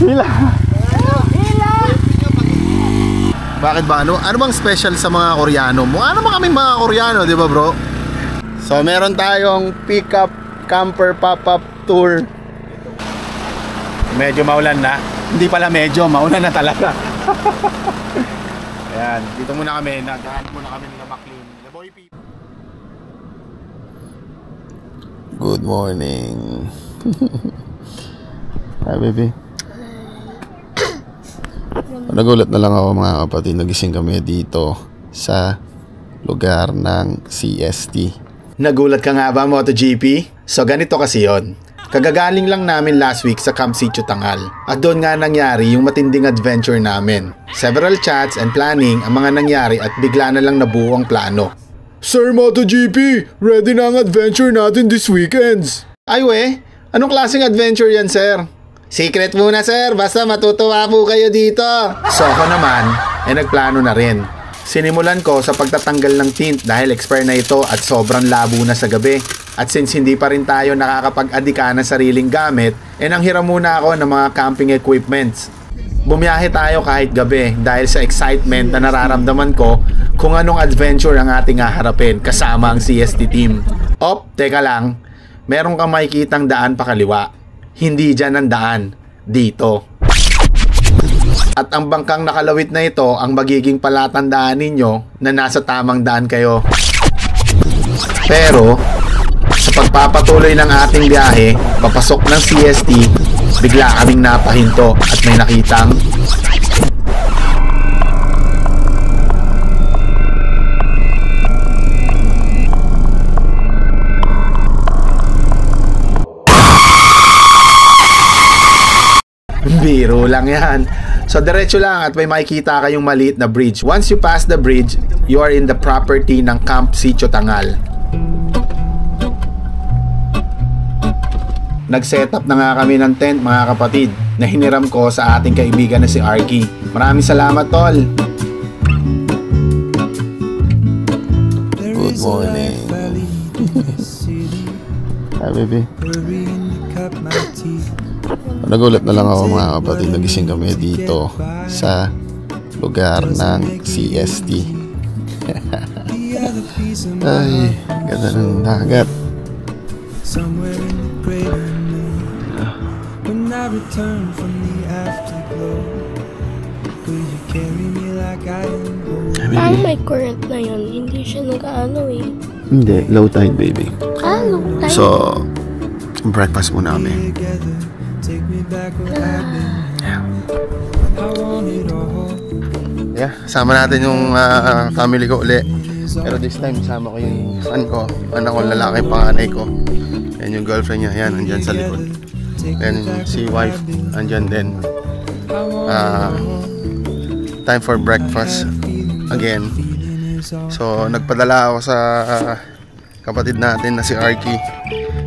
Hila! Bakit ba? Ano bang special sa mga Koreano mo? Ano ba kaming mga Koreano, di ba bro? So meron tayong pick-up camper pop-up tour. Medyo maulan na. Hindi pala medyo, maulan na talaga. Ayan, dito muna kami. Naghahanap muna kami ng McLean. Good morning. Hi baby. Nagulat na lang ako mga kapatid, nagising kami dito sa lugar ng CST. Nagulat ka nga ba, MotoGP? So ganito kasi yon. Kagagaling lang namin last week sa Camp Sitio Tangal. At doon nga nangyari yung matinding adventure namin. Several chats and planning ang mga nangyari at bigla na lang nabuo ang plano. Sir MotoGP, ready na ang adventure natin this weekends. Ay we, anong klaseng adventure yan sir? Secret muna sir, basta matutuwa po kayo dito. So ako naman, nagplano na rin. Sinimulan ko sa pagtatanggal ng tint dahil expire na ito at sobrang labo na sa gabi. At since hindi pa rin tayo nakakapag-adika ng sariling gamit, nanghiram muna ako ng mga camping equipments. Bumiyahe tayo kahit gabi dahil sa excitement na nararamdaman ko kung anong adventure ang ating haharapin kasama ang CST team. Teka lang, meron kang makikitang daan pakaliwa. Hindi dyan ang daan, dito. At ang bangkang nakalawit na ito ang magiging palatandaan ninyo na nasa tamang daan kayo. Pero, sa pagpapatuloy ng ating biyahe, papasok ng CST, bigla kaming napahinto at may nakitang biro lang yan. So diretso lang at may makikita kayong maliit na bridge. Once you pass the bridge, you are in the property ng Camp Sitio Tangal. Nag-setup na nga kami ng tent mga kapatid na hiniram ko sa ating kaibigan na si Arky. Maraming salamat tol. Good morning. Hi baby. Nagulat na lang ako mga kapatid, nagising kami dito sa lugar ng CST. Ay, ganda ng dagat. Ang may current na yun, hindi siya nag-ano eh. Hindi, low tide baby. Low tide? So, breakfast muna kami. Yeah, sama natin yung family ko uli. Pero this time sama ko yung son ko, anak ko lalaki, panganay ko. Yan yung girlfriend niya, yan, andyan sa likod. Then si wife, andyan din. Time for breakfast again. So nagpadala ako sa kapatid natin na si Arky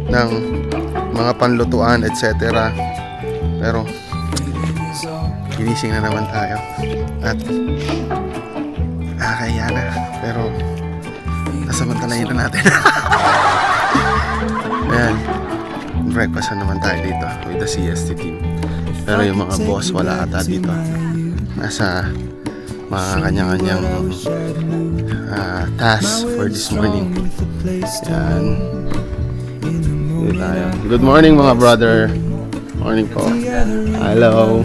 ng mga panlutuan etc. Pero ginising na naman tayo at kaya na, pero nasamantalayin na natin. Ayan, breakfast na naman tayo dito with the CST team. Pero yung mga boss wala ata dito, nasa mga kanya-kanyang task for this morning. Ayan, good morning mga brother. Morning po. Hello.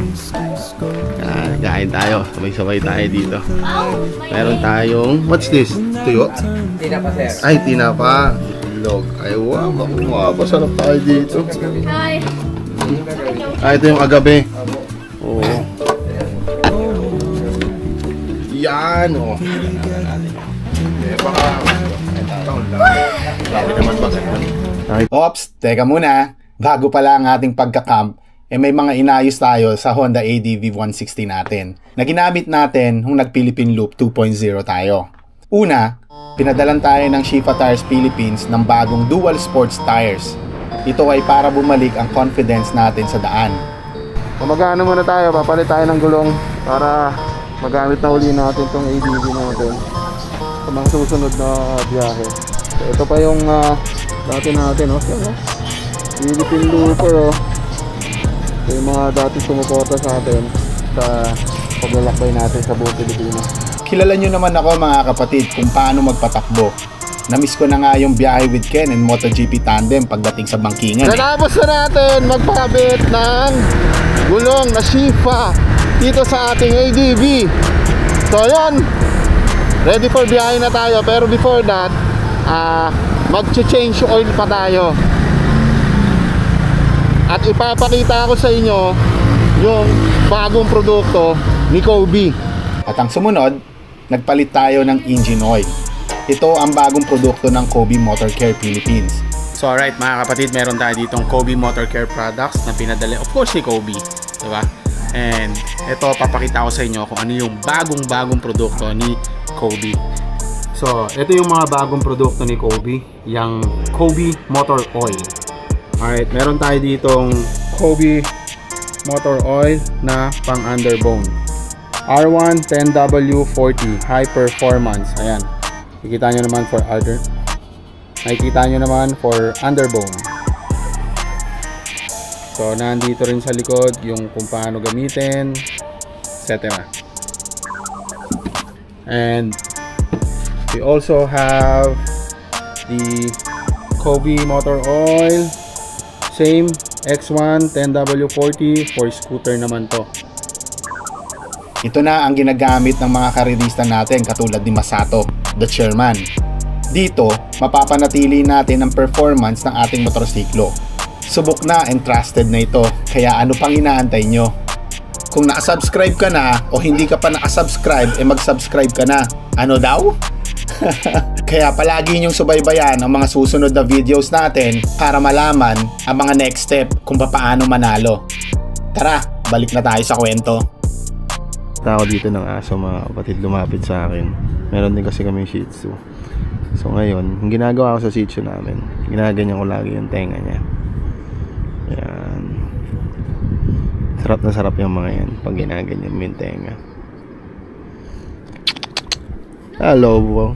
Kain tayo. Sabay-sabay tayo dito. Meron tayong, what's this? Tuyo? Tinapa sir. Ay, tinapa. Log. Ay, wow. Masarap tayo dito. Hi. Ito yung agabi. Oo. Yan. Oh. Ops, teka muna. Bago pala ang ating pagka-camp, may mga inayos tayo sa Honda ADV 160 natin na ginamit natin nung nag-Philippine Loop 2.0 tayo. Una, pinadalan tayo ng Shifa Tires Philippines ng bagong dual sports tires. Ito ay para bumalik ang confidence natin sa daan. Mag-ano muna tayo, papalit tayo ng gulong para magamit na uli natin itong ADV natin sa mga susunod na biyahe. Ito pa yung dati natin, oh. Yan, oh. Philippine Looper, oh. Ito yung mga dati sumuporta sa atin sa paglalakbay natin sa buong Pilipinas. Kilala nyo naman ako mga kapatid kung paano magpatakbo. Namiss ko na nga yung biyahe with Ken and MotoGP tandem pagdating sa bangkingan. Natapos na natin magpakabit ng gulong na Shifa dito sa ating ADV. So yun, ready for biyahe na tayo. Pero before that, mag-change oil pa tayo. At ipapakita ko sa inyo yung bagong produkto ni Kobe. At ang sumunod, nagpalit tayo ng engine oil. Ito ang bagong produkto ng Kobe Motor Care Philippines. So alright mga kapatid, meron tayo ditong Kobe Motor Care products na pinadala, of course, si Kobe, diba? And ito, papakita ko sa inyo kung ano yung bagong produkto ni Kobe. So ito yung mga bagong produkto ni Kobe, yung Kobe Motor Oil. Alright, meron tayo ditong Kobe Motor Oil na pang underbone, R1 10W40 High Performance. Ayan, nakikita nyo naman for underbone. So nandito rin sa likod yung kung paano gamitin, etc. And we also have the Kobe Motor Oil, same X1 10W40 for scooter naman to. Ito na ang ginagamit ng mga karirista natin katulad ni Masato, the chairman. Dito, mapapanatili natin ang performance ng ating motorsiklo. Subok na and trusted na ito, kaya ano pang inaantay nyo? Kung nakasubscribe ka na o hindi ka pa nakasubscribe, mag-subscribe ka na. Ano daw? Kaya palagi nyong subaybayan ang mga susunod na videos natin para malaman ang mga next step kung paano manalo. Tara, balik na tayo sa kwento. Tao dito ng aso mga kapatid, lumapit sa akin. Meron din kasi kami Shih Tzu. So ngayon, yung ginagawa ko sa Shih Tzu namin, ginaganyan ko lagi yung tenga niya. Yan. Sarap na sarap yung mga yan pag ginaganyan mo yung tenga. Hello bro.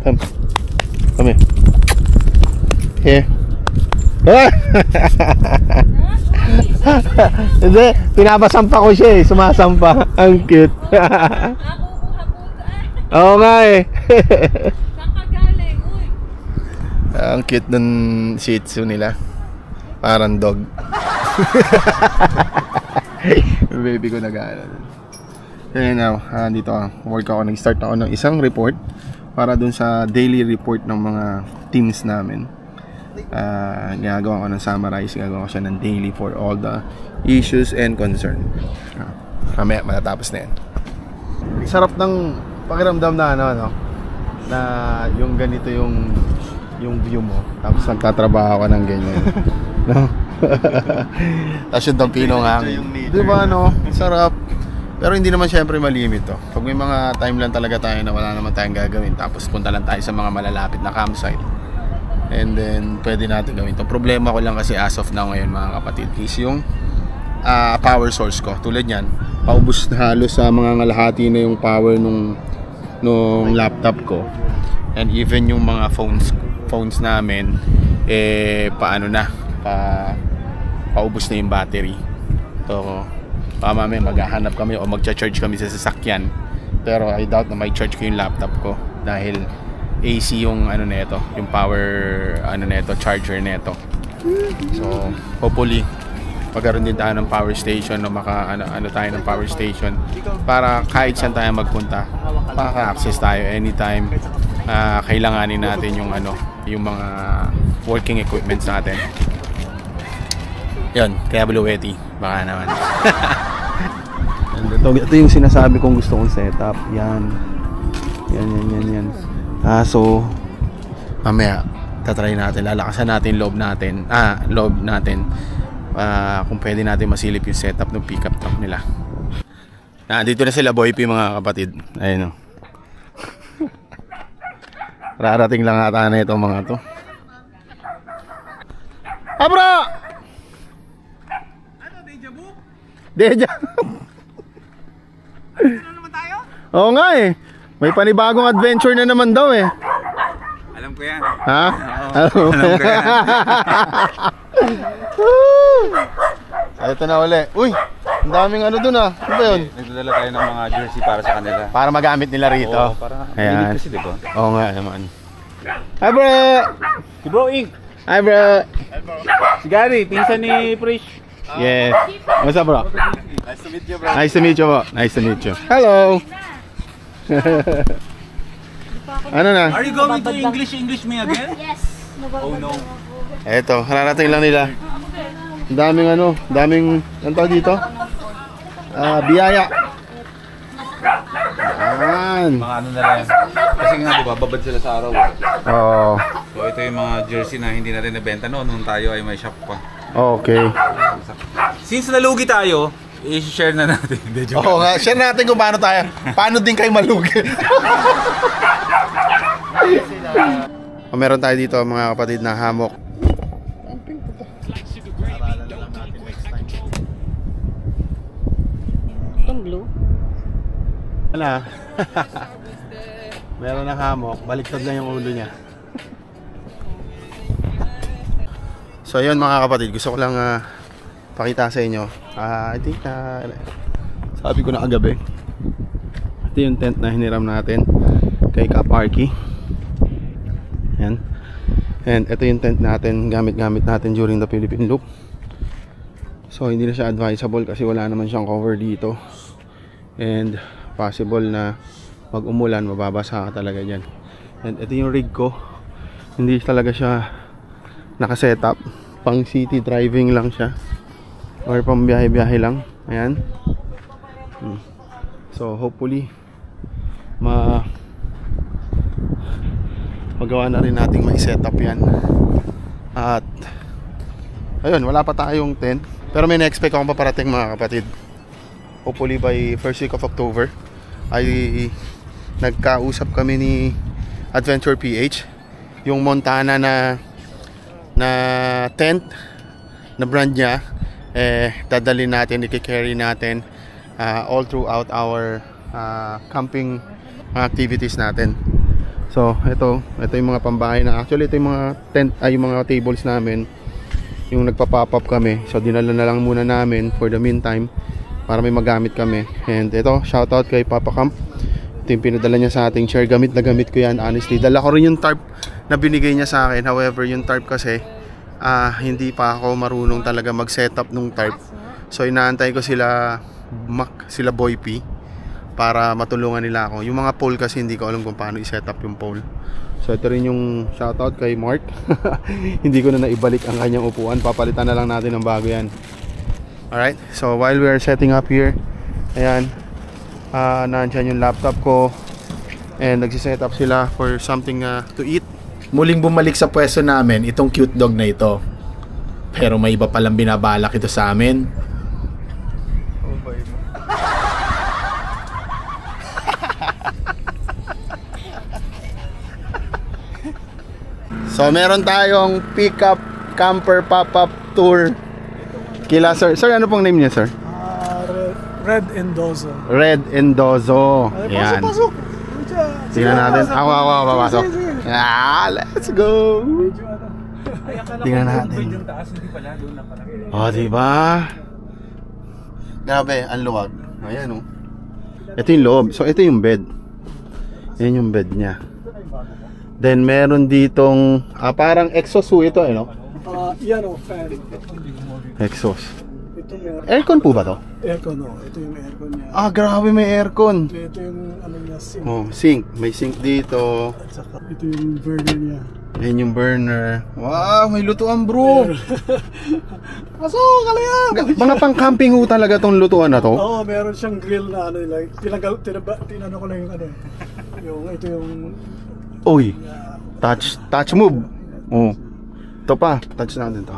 Come here. Here. Hindi, pinapasampa ko siya eh. Sumasampa. Ang cute. Oo nga eh. Saan ka galing? Uy! Ang cute ng Shih Tzu nila. Parang dog. Baby ko nag-aaral. Kaya now, dito work ako. Nag-start ako ng isang report para dun sa daily report ng mga teams namin. Gagawa ko ng summarize, gagawa ko siya ng daily for all the issues and concern. Mamaya matatapos na yan. Sarap ng pakiramdam na ano, na yung ganito yung view mo, tapos nagtatrabaho ka ng ganyan. No? Tapos yung tampino nga, diba no? Sarap. Pero hindi naman syempre malimit to. Pag may mga time lang talaga tayo na wala naman tayong gagawin, tapos punta lang tayo sa mga malalapit na campsite, and then pwede natin gawin to. Problema ko lang kasi as of now ngayon mga kapatid is yung power source ko. Tulad yan, paubos na halos sa mga ngalahati na yung power nung laptop ko. And even yung mga phones namin paano na, paubos na yung battery. So mamaya maghahanap kami o magcha-charge kami sa sasakyan. Pero I doubt na may charge ko yung laptop ko dahil AC yung neto, yung power neto, charger neto. So hopefully magkaroon din tayo ng power station o tayo ng power station para kahit saan tayo magpunta, maka-access tayo anytime kailanganin natin yung mga working equipments natin. Yun, kaya Blue Yeti baka naman. Ito yung sinasabi kong gusto kong setup. Yan. So mamaya tatry natin, lalakasan natin loob natin kung pwede natin masilip yung setup ng pickup truck nila. Dito na sila Boy P mga kapatid. Ayun o. Rarating lang ata na itong mga to. Bro! Ano, deja vu? Deja vu. Oo nga eh. May panibagong adventure na naman daw eh. Alam ko yan. Ha? Alam ko yan. Ito na uli. Uy, ang daming ano dun ah. Ano ba yun? Nagdadala tayo ng mga jersey para sa kanila. Para magamit nila rito. Oo, para ayan. kasi diba? Oo nga naman. Hi bro! Si Bro Ink. Hi bro! Si Gary, pinsan ni Prish. Yeah. What's up bro? Nice to meet you, bro. Nice to meet you bro. Nice to meet you. Hello! Ano na? Are you going to English me again? Yes. Oh no. Eto, hararating lang nila. Ang daming ano, daming, ano tawag dito? Biyaya. Yan. Mga ano na lang. Kasi nga diba, babad sila sa araw. Oo. So ito yung mga jersey na hindi natin nabenta noon nung tayo ay may shop pa. Okay. Since nalugi tayo, i-share na natin. Oo nga, share natin kung paano tayo. Paano din kayo malugi. Meron tayo dito mga kapatid na hammock. Itong blue. Wala. Meron ng hammock, baliktad lang yung ulo niya. So yun mga kapatid, gusto ko lang pakita sa inyo. I think sabi ko na kagabi, ito yung tent na hiniram natin kay Kaparky. Yan. And ito yung tent natin, gamit natin during the Philippine Loop. So hindi na siya advisable kasi wala naman siyang cover dito. And possible na pag umulan mababasa ka talaga dyan. And ito yung rig ko, hindi talaga siya nakasetup, pang city driving lang siya or pang biyahe lang. Ayan. So hopefully magawa na rin nating may setup yan. At ayun, wala pa tayong tent pero may na-expect akong paparating mga kapatid. Hopefully by first week of October ay nagkausap kami ni Adventure PH, yung Montana na tent na brand niya, dadalhin natin, i-carry natin all throughout our camping activities natin. So ito yung mga pambahay na, actually ito yung mga tent, yung mga tables namin, yung nagpa-pop up kami. So dinala na lang muna namin for the meantime para may magamit kami. And ito, shoutout kay Papa Camp. Ito yung pinadala niya sa ating chair. Gamit na gamit ko yan, honestly. Dala ko rin yung tarp na binigay niya sa akin. However, yung tarp kasi hindi pa ako marunong talaga mag-setup nung tarp. So inaantay ko sila Mac, sila Boy P para matulungan nila ako. Yung mga pole kasi hindi ko alam kung paano i-setup yung pole. So ito rin yung shoutout kay Mark. Hindi ko na naibalik ang kanyang upuan. Papalitan na lang natin ng bago yan. Alright, so while we are setting up here, ayan, nandyan yung laptop ko and nagsiset up sila for something to eat. Muling bumalik sa pwesto namin itong cute dog na ito. Pero may iba palang binabalak ito sa amin. So meron tayong pick-up camper pop-up tour kila sir. Sir, ano pong name niya, sir? Red Endozo. Red Endozo. Yan. Pasok. Tingnan natin. Ako papasok. Let's go. Tingnan natin. Oh, diba? Grabe, ang luwag. Ayan, oh. Ito yung loob. So ito yung bed. Yan yung bed niya. Then meron ditong parang exhaust ito, no? Yan o, fan. Exhaust. Ito meron. Aircon po ba to? Aircon o. Ito yung aircon niya. Grabe, may aircon. Ito yung ano niya, sink. Oh, sink. May sink dito. At saka ito yung burner niya. Yan yung burner. Wow, may lutuan, bro. Pasok, kalayan! Mga pang-camping ho talaga tong lutuan na to. Oo, meron siyang grill na ano, like, tinano ko lang yung ano. Ito yung... Uy, touch move. Oh. Ito pa, touch natin to.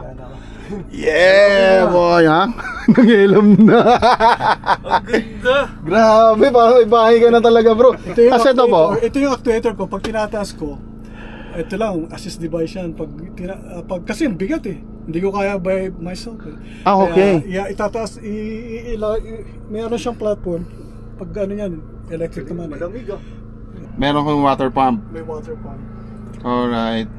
Yeah, boy, ha? Nangilam na. Ang ganda. Grabe, parang ibahay ka na talaga, bro. Ito yung Kasi ito po. Ito yung actuator ko. Pag tinataas ko, ito lang, assist device yan. Kasi bigat eh. Hindi ko kaya by myself eh. Okay. Kaya itataas, meron siyang platform. Pag ano yan, Electric naman eh. Meron kang water pump. May water pump. Alright.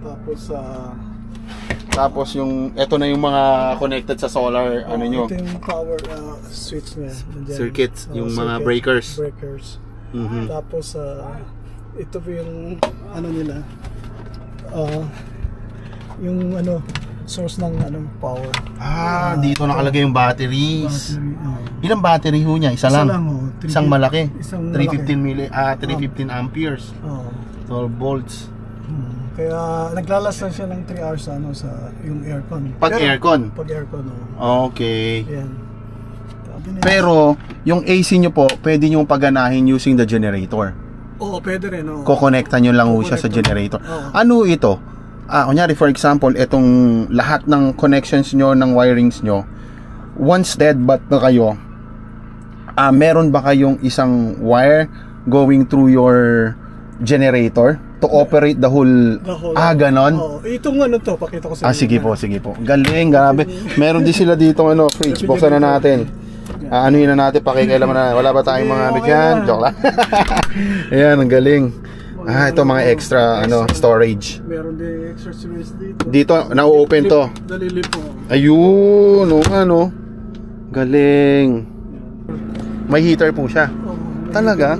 Tapos, yung, eto na yung mga connected sa solar, ano nyo? ito yung power switch niya. Nandyan. Circuits, yung mga circuit, breakers. Breakers. Mhm. Tapos, ito po yung, ano nila, yung, source ng, power. Dito nakalagay yung batteries. Battery, Ilang battery ho niya? Isa lang? Isang malaki? Isang 315 315 amperes. 12 volts. Kaya naglalas lang siya ng 3 hours sa yung aircon. Pag aircon? Pag aircon, Okay. Yan. Pero, yung AC nyo po, pwede nyo paganahin using the generator. Oo, pwede rin. Kokonekta nyo lang ho siya sa generator. Ano ito? Kunyari, for example, itong lahat ng connections nyo, ng wirings nyo, once dead bat na kayo, meron ba kayong isang wire going through your generator to operate the whole ganon? Itong to, pakita ko sa inyo. Sige po. Galing, grabe. Meron din sila dito fridge. Buksan na natin. Ano yun na natin, pakikialaman na. Wala ba tayong mga dyan? Joke lang. Ayan, ang galing. Ito mga extra storage. Meron din extra storage dito. Dito, na-open to. Dalilip po. Ayun, galing. May heater po siya. Talaga?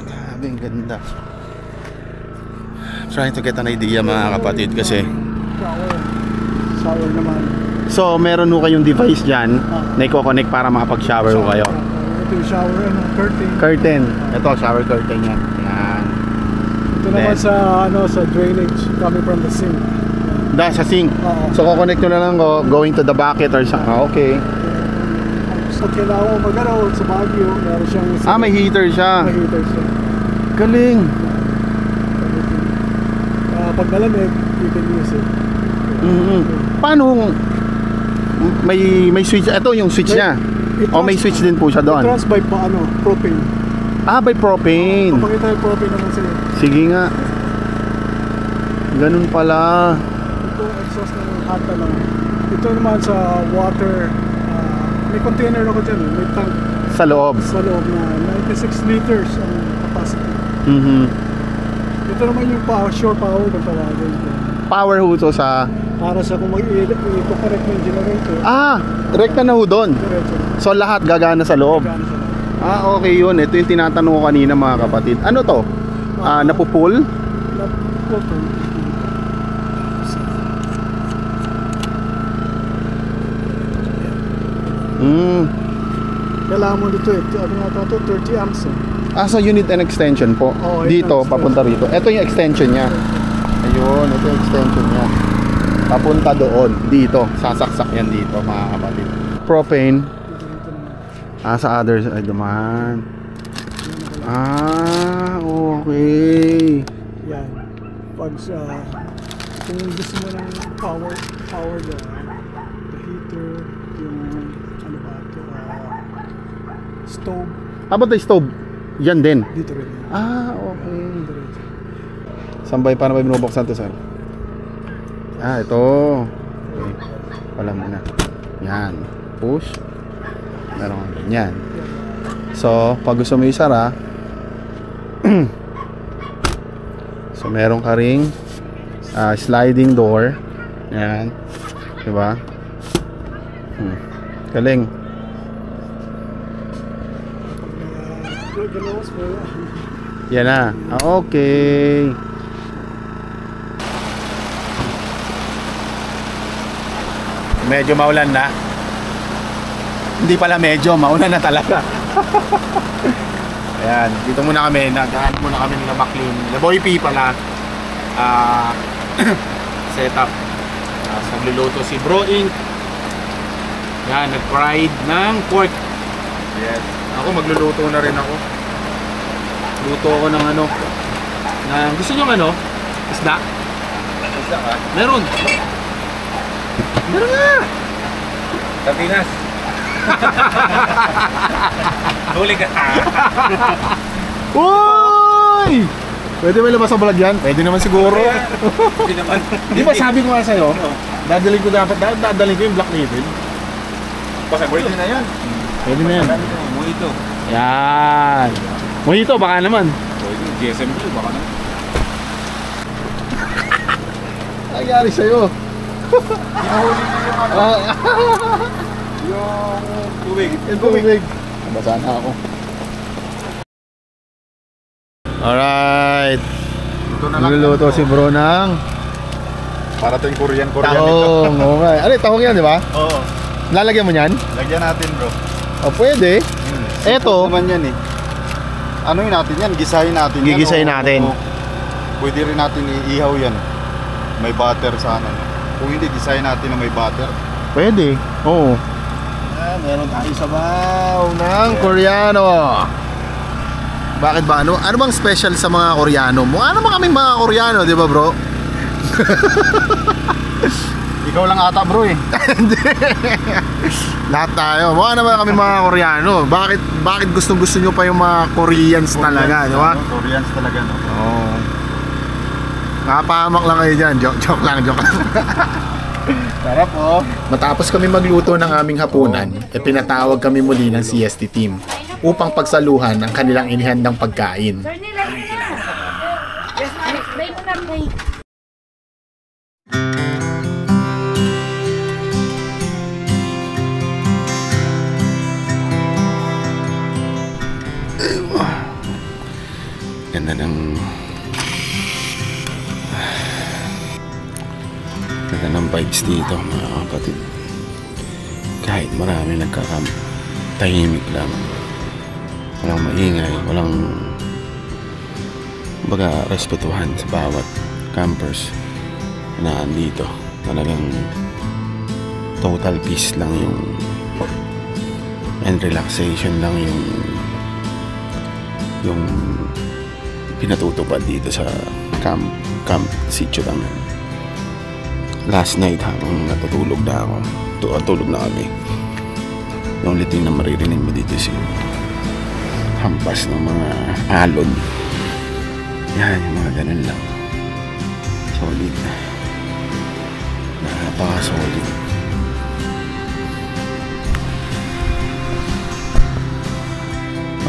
Grabe, ang ganda. Trying to get an idea mga kapatid kasi. Shower naman. So, meron ho kayong device dyan na i-connect para makapag-shower ho kayo. Ito yung shower, curtain. Curtain. Ito, shower curtain yan. Yan. Ito naman sa drainage coming from the sink. Sa sink. So, kukonect nyo na lang going to the bucket or something. Okay. So, kailangan mo mag-araw sa Baguio. Meron siyang May heater siya. May heater siya. Galing. Pag malamig, you can use it. Paano may switch? Ito yung switch niya. May switch din po siya doon. Trans by propane. By propane. Papakita yung propane naman sa'yo. Sige nga. Ganun pala. Ito exhaust ng hata lang. Ito naman sa water. May container ako dyan. May tank. Sa loob. Sa loob na 96 liters ang capacity. Ito naman yung shore power kung tawagin ko. Power ho to sa... Para sa kung i-correct mo yung generator. Direkta na ho doon. Diretso. So lahat gagana sa loob. Gano'n siya. Okay yun. Ito yung tinatanong ko kanina mga kapatid. Ano to? Napupul? Napupul. Kailangan mo dito ano nga ito? 30 amps So unit and extension po. Dito, papunta rito. Ito yung extension niya. Ayun, ito yung extension niya. Papunta doon. Dito. Sasaksak yan dito mga kapatid. Propane. Sa other side naman. Okay. Yan. Pag kung gusto mo ng power the heater, yung stove. How about the stove? Yan din. Dito rin. Okay. Sambay, paano ba binubuksan to, sir? Ito. Okay. Wala muna. Yan. Push. Meron nga ganyan. So, pag gusto mo isara, so meron ka ring sliding door. Yan. Diba? Galing. Yan na. Okay. Medyo maulan na. Hindi pala medyo, maulan na talaga. Ayan, dito muna kami. Naghahanap muna kami ng McLean. The Boy P pala. Setup. Nagluluto si Bro Inc. Yan, nag-fried ng pork. Yes. Ako magluluto na rin ako. Luto ako ng gusto nyo isda? Isda ka? Meron nga! Sardinas. Huli ka. Uy! Pwede ba ilabas sa vlog yan? Pwede naman siguro. Hindi naman. Di ba sabi ko nga sa'yo, dadalhin ko yung black label. Basta pwede na yan. Pwede na yan. Mo ito. Yan. Mojito, baka naman. GSM Blue, baka na. Nangyari sa'yo. Hinahuli niya yung ano. Yung tubig. Yung tubig. Nabasa na ako. Alright. Nagluluto si bro ng Para ito yung Korean ito. tahong. Okay. Ano yung tahong yan, di ba? Oo. Lalagyan mo yan? Lagyan natin bro. O, pwede. Eto. Naman yan eh. Ano yun natin yan? Gisahin natin yan. Gigisahin natin. Pwede rin natin iihaw yan. May butter sana. Kung hindi, gisahin natin na may butter. Pwede. Oo. Meron tayo sabaw ng Koreano. Bakit ba? Ano bang special sa mga Koreano mo? Ano ba kaming mga Koreano, di ba bro? Ikaw lang ata bro eh. Lahat tayo. Mukha naman kami mga Koreano. Bakit gustong-gusto nyo pa yung mga Koreans talaga, di ba? Koreans talaga, no? Oo. Nakapahamak lang kayo dyan. Joke lang. Sarap oh. Matapos kami magluto ng aming hapunan, pinatawag kami muli ng CST team upang pagsaluhan ang kanilang inihandang pagkain. Sir, nilagay na. Yes, Bay mo na, Bay. Ganda ng vibes dito mga kapatid. Kahit marami nagkakamp, tahimik lang. Walang maingay, walang baga respetuhan sa bawat campers na andito. Talagang total peace lang yung and relaxation lang yung pinatutupad dito sa camp Sitio Tangal. Last night habang natutulog na ako, tulog na kami, the only thing na maririnig mo dito is yung hampas ng mga alon. Yan, yung mga ganun lang. Solid. Napaka-solid.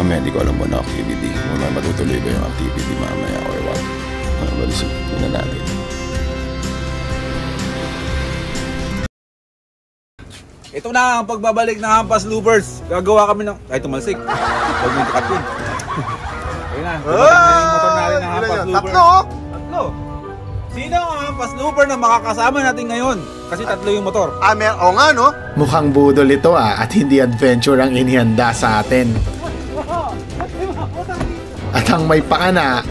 Mamaya di ko alam mo na activity. Mamaya matutuloy ba yung activity mamaya o ewan. Mabalisip na natin. Ito na ang pagbabalik ng Hampas Loopers. Gagawa kami ng... Ay, tumalsik. Huwag mo ito yun. Ayun na. Yung motor natin ng Hampas Loopers. Tatlo. Sino ang Hampas Looper na makakasama natin ngayon? Kasi tatlo yung motor. Oo nga no? Mukhang budol ito at hindi adventure ang inihanda sa atin. At ang may pakana,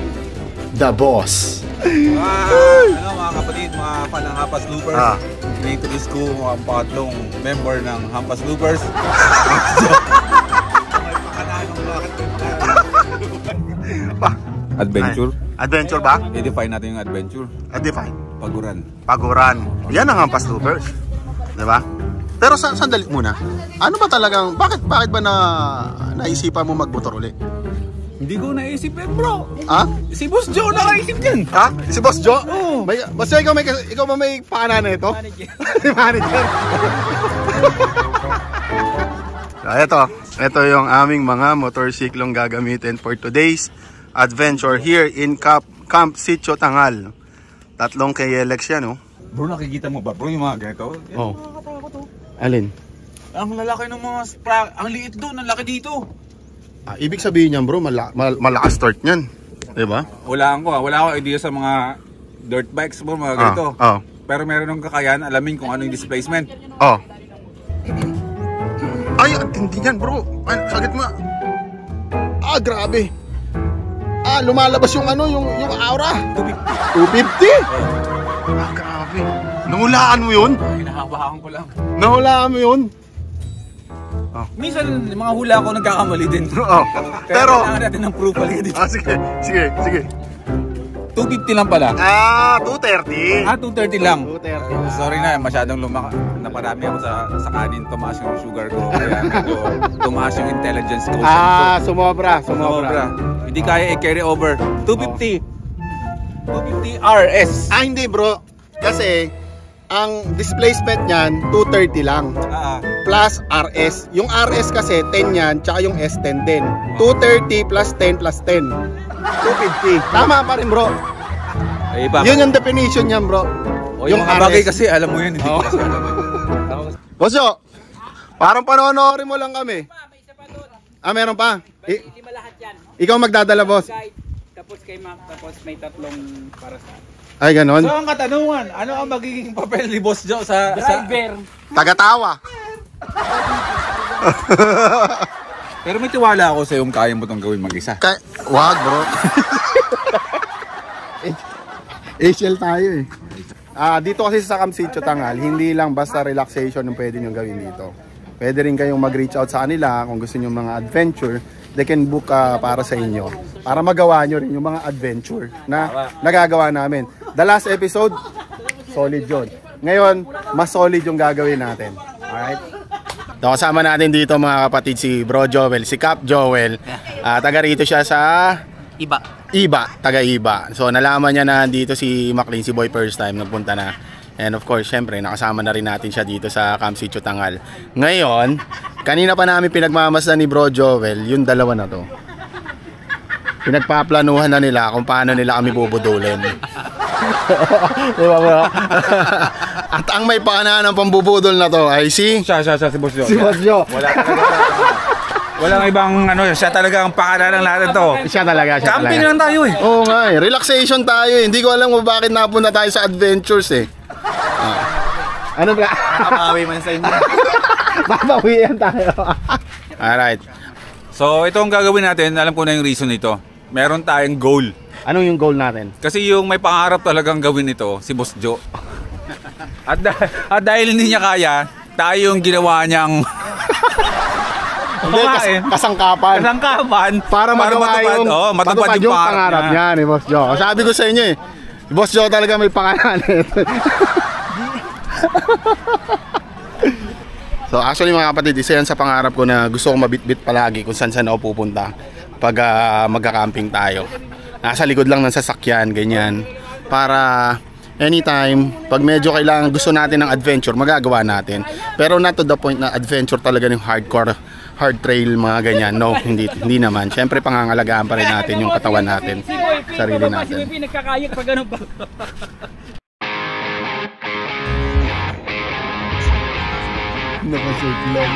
the boss. Ano mga kapatid, mga fan ng Hampas Loopers. Introduce ko ang pangatlong member ng Hampas Loopers. Adventure. Adventure ba? I-define natin yung adventure. Define. Paguran. Yan ang Hampas Loopers. Diba? Pero sandali muna. Ano ba talagang, bakit ba naisipan mo magmotor uli? Hindi ko naisip bro. Ha? Si Boss Joe nakaisip yan. Ha? Si Boss Joe? Oo. Basta ikaw ba may pakana na ito? Manager. Ito yung aming mga motorsiklong gagamitin for today's adventure here in Camp Sitio Tangal. 3 KLX yan, oh. Bro, nakikita mo ba bro yung mga ganito? Oh. Alin? Ang lalaki ng mga ang liit doon, ang laki dito. Ibig sabihin niyan bro, malakas start niyan. Diba? Wala akong idea sa mga dirt bikes bro, mga ganito. Pero meron ng kakayahan, alamin kung ano yung displacement. Ay, hindi yan bro. Ay, sagit mo. Grabe. Lumalabas yung yung aura. 250? Grabe. Nahulaan mo yun? Hinahawakan ko lang. Nahulaan mo yun? Minsan, mga hula ko nagkakamali din. Pero kailangan natin ng proof pala dito. Sige. 250 lang pala. 230. 230 lang. 230. Sorry na, masyadong naparami ako sa kanin, tumaas yung sugar ko. Kaya medyo tumaas yung intelligence ko. Sumobra. Hindi kaya i-carry over. 250. 250 RS. Hindi bro. Kasi ang displacement niyan 230 lang. plus RS. Yung RS kasi 10 yan, tsaka yung S10 din. 230 plus 10 plus 10. 250. Tama pa rin, bro. Yun yung definition niyan, bro. Yung mga bagay kasi, alam mo yun. Hindi ko kasi alam. Bossyo, parang panonoorin mo lang kami. Meron pa? Lima lahat yan. Ikaw magdadala, boss. Tapos kay ma'am, tapos may tatlong para sa... Ay, ganon. So ang katanungan, ano ang magiging papel ni Boss Joe sa... Driver. Tagatawa. Pero may tiwala ako sa yung kaya mo itong gawin mag-isa. Wag, bro. HL tayo eh. Dito kasi sa Camsitio Tangal, hindi lang basta relaxation yung pwede nyo gawin dito. Pwede rin kayong mag-reach out sa kanila kung gusto nyo mga adventure. They can book para sa inyo. Para magawa nyo rin yung mga adventure na nagagawa namin. The last episode, solid yun. Ngayon, mas solid yung gagawin natin. Alright? So, kasama natin dito mga kapatid si Bro Joel, si Cap Joel. Taga rito siya sa... Iba, taga Iba. So nalaman niya na dito si McLean, si Boy first time nagpunta na. And of course, syempre nakasama na rin natin siya dito sa Camsitio Tangal. Ngayon, kanina pa namin pinagmamasdan ni Bro Joel yung dalawa na to. Pinagpaplanuhan na nila kung paano nila kami bubudulin. Diba bro? At ang may pakana ng pambubudol na to ay si Boss Joe. Si Boss Joe. Walang ibang ano, siya talaga ang pakala ng lahat ito. Siya talaga, Camping lang tayo eh. Oo nga eh, relaxation tayo eh. Hindi ko alam kung bakit napunta tayo sa adventures eh. Ano ba? Nakapawi man sa inyo. Babawian tayo. Alright. So ito ang gagawin natin, alam ko na yung reason nito. Meron tayong goal. Ano yung goal natin? Kasi yung may pangarap talagang gawin ito, si Boss Joe. At dahil hindi niya kaya, tayo yung ginawa niyang kasangkapan para matupad yung pangarap niya ni Boss Joe. Sabi ko sa inyo eh, Boss Joe talaga may pangalan. So actually mga kapatid, isa yan sa pangarap ko na gusto kong mabitbit palagi kung saan ako pupunta pag magka-camping tayo. Nasa likod lang ng sasakyan, ganyan. Para anytime, pag medyo kailangan gusto natin ng adventure, magagawa natin. Pero not to the point na adventure talaga yung hardcore, hard trail, mga ganyan. No, hindi naman. Siyempre pangangalagaan pa rin natin yung katawan natin, sarili natin. Si nagkakayag pag ano pa. Nakasort lang.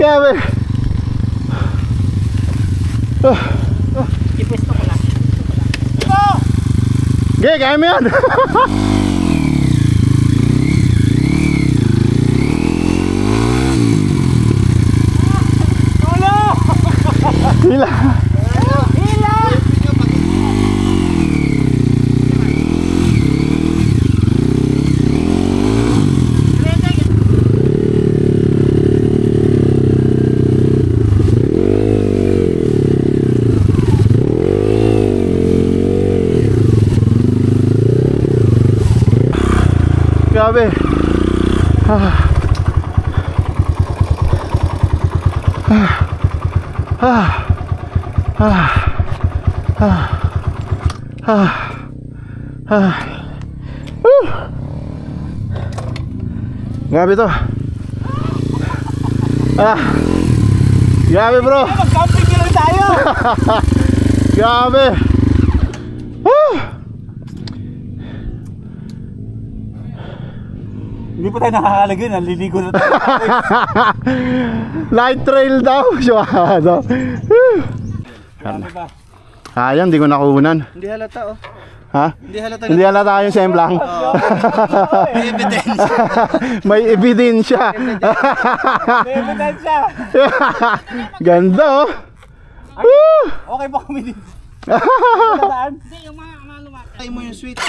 Grabe. Ipwesto ko lang. Okay, kaya mo yan. Hila. Grabe to. Grabe bro. Mag-camping ka lang tayo. Grabe. Hindi pa tayo nakakalagay, naliligo na tayo. Light trail daw. Syado. Ayan, di ko nakunan. Hindi halata oh. Ha? Hindi halata. Hindi halata yung semplang. May ebidensya. May ebidensya. May ebidensya. Ganda oh. Okay ba kami dito? Hindi, yung mga lumakad. Tayo mo yung sweet.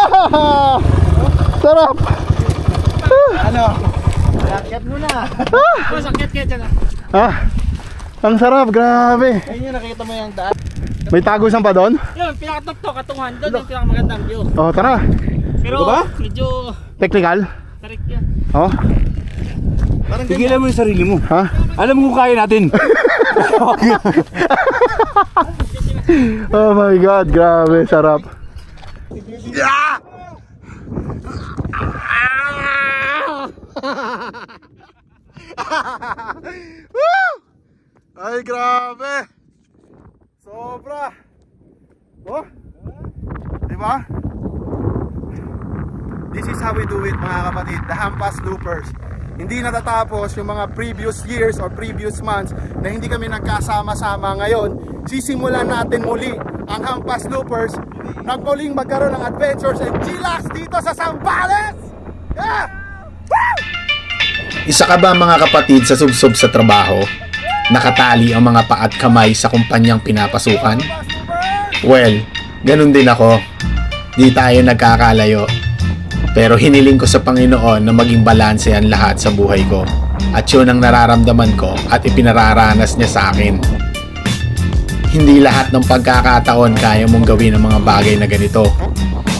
Sarap! Sarap! Ano? Raket mo na. Masakit kaya dyan. Ang sarap, grabe. Ayun yun, nakikita mo yung daan. May tagusan pa doon? Yun, pinakatok to, katungan. Doon yung pinakamagandang view. Oh, tara. Pero medyo Technical? tarik yan. Oh. Tigilan mo yung sarili mo. Ha? Alam mo kung kaya natin. Oh my God, grabe, sarap. Ay, grabe. Sobra. Oh. Diba? This is how we do it, mga kapatid. The Hampas Loopers. Hindi natatapos yung mga previous years or previous months na hindi kami nagkasama-sama. Ngayon, sisimulan natin muli ang Hampas Loopers. Nagmuling magkaroon ng adventures and chillax dito sa Zambales! Yeah! Woo! Isa ka ba mga kapatid sa subsob sa trabaho? Nakatali ang mga paa at kamay sa kumpanyang pinapasukan? Well, ganun din ako. Di tayo nagkakalayo. Pero hiniling ko sa Panginoon na maging balanse ang lahat sa buhay ko. At yun ang nararamdaman ko at ipinararanas niya sa akin. Hindi lahat ng pagkakataon kaya mong gawin ang mga bagay na ganito.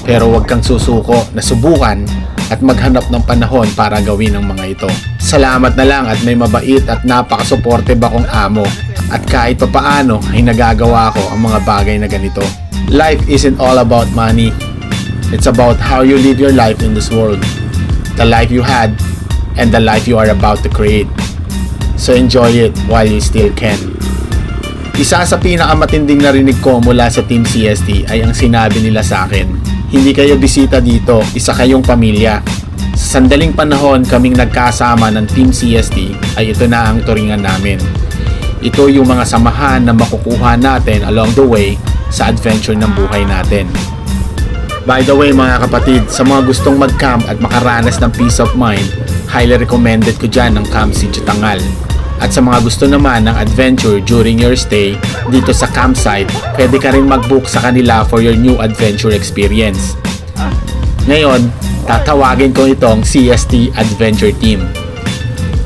Pero huwag kang susuko na subukan at maghanap ng panahon para gawin ang mga ito. Salamat na lang at may mabait at napaka-supportive akong amo. At kahit papaano ay nagagawa ko ang mga bagay na ganito. Life isn't all about money. It's about how you live your life in this world. The life you had and the life you are about to create. So enjoy it while you still can. Isa sa pinakamatinding narinig ko mula sa Team CST ay ang sinabi nila sa akin, hindi kayo bisita dito, isa kayong pamilya. Sa sandaling panahon kaming nagkasama ng Team CST ay ito na ang turingan namin. Ito yung mga samahan na makukuha natin along the way sa adventure ng buhay natin. By the way mga kapatid, sa mga gustong mag-camp at makaranas ng peace of mind, highly recommended ko dyan ng Camp Sitio Tangal. At sa mga gusto naman ng adventure during your stay dito sa campsite, pwede ka rin mag-book sa kanila for your new adventure experience. Ngayon, tatawagin ko itong CST Adventure Team.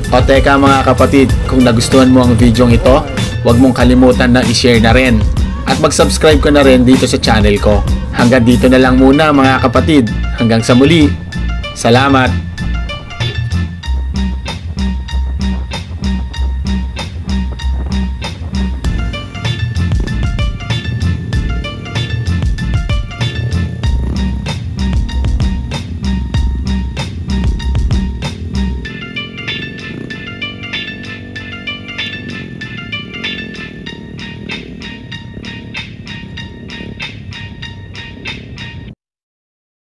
O teka mga kapatid, kung nagustuhan mo ang video ito, huwag mong kalimutan na i-share na rin. At mag-subscribe ko na rin dito sa channel ko. Hanggang dito na lang muna mga kapatid. Hanggang sa muli. Salamat!